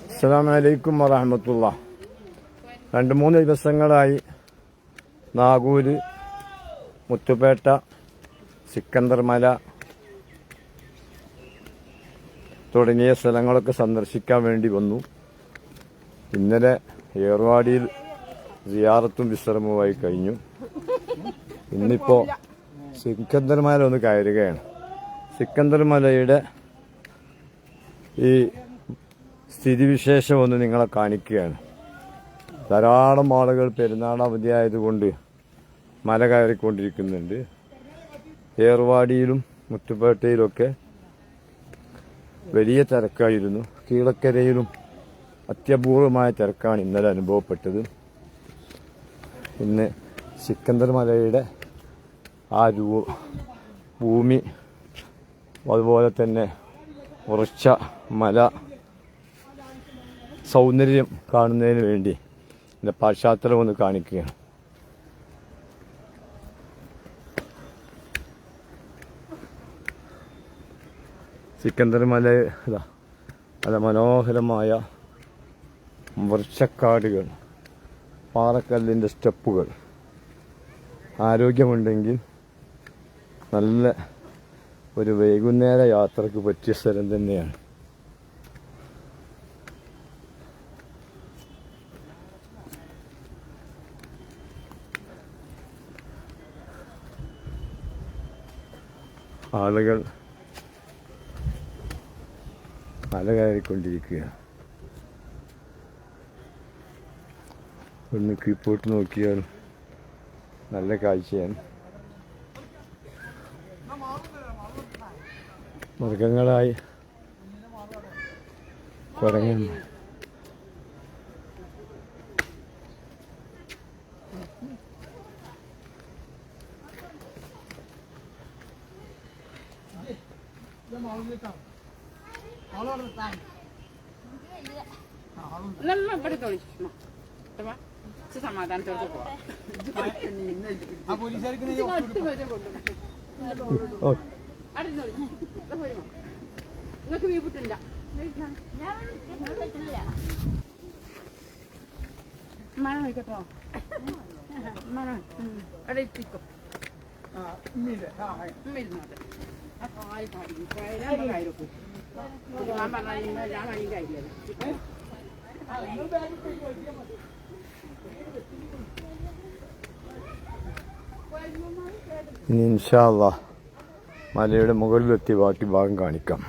അസ്സലാമു അലൈക്കും വറഹ്മത്തുള്ളാഹി. 2-3 ദിവസങ്ങളായി നാഗൂര്, മുത്തുപേട്ട, സിക്കന്ദർമല തുടങ്ങിയ സ്ഥലങ്ങളൊക്കെ സന്ദർശിക്കാൻ വേണ്ടി വന്നു. ഇന്നലെ ഏർവാടിയിൽ സിയാറത്തും വിശ്രമവുമായി കഴിഞ്ഞു. ഇന്നിപ്പോൾ സിക്കന്ദർമല ഒന്ന് കയറുകയാണ്. സിക്കന്ദർമലയുടെ ഈ സ്ഥിതിവിശേഷം ഒന്ന് നിങ്ങളെ കാണിക്കുകയാണ്. ധാരാളം ആളുകൾ പെരുന്നാൾ അവധിയായതുകൊണ്ട് മല കയറിക്കൊണ്ടിരിക്കുന്നുണ്ട്. ഏർവാടിയിലും മുത്തുപേട്ടയിലൊക്കെ വലിയ തിരക്കായിരുന്നു. കീഴക്കരയിലും അത്യപൂർവമായ തിരക്കാണ് ഇന്നലെ അനുഭവപ്പെട്ടത്. ഇന്ന് സിക്കന്ദർമലയുടെ ആ ഭൂമി, അതുപോലെ തന്നെ ഉറച്ച മല സൗന്ദര്യം കാണുന്നതിന് വേണ്ടി എൻ്റെ പശ്ചാത്തലം ഒന്ന് കാണിക്കുകയാണ്. സിക്കന്ദർമല നല്ല മനോഹരമായ വൃക്ഷക്കാടുകൾ, പാറക്കല്ലിൻ്റെ സ്റ്റെപ്പുകൾ. ആരോഗ്യമുണ്ടെങ്കിൽ നല്ല ഒരു വൈകുന്നേര യാത്രക്ക് പറ്റിയ സ്ഥലം തന്നെയാണ്. ആളുകൾ മല കയറിക്കൊണ്ടിരിക്കുകയാണ്. ഒന്ന് കീഴ്പോട്ട് നോക്കിയാൽ നല്ല കാഴ്ചയാണ്. മൃഗങ്ങളായി കുരങ്ങൻ, സമാധാനത്തോടെ പോവാം. നിങ്ങൾക്ക് വീട്ടില്ല മഴ നോക്കട്ടോ, മഴ അവിടെ എത്തിക്കോ. ഇരുന്നത് അപ്പൊ ആയി പാടി കാര്യം ഞാൻ പറഞ്ഞ ഞാൻ അഴി കാര്യമല്ല. ഇനി ഇൻഷാ അല്ലാഹ് മലയുടെ മുകളിലെത്തി ബാക്കി ഭാഗം കാണിക്കാം.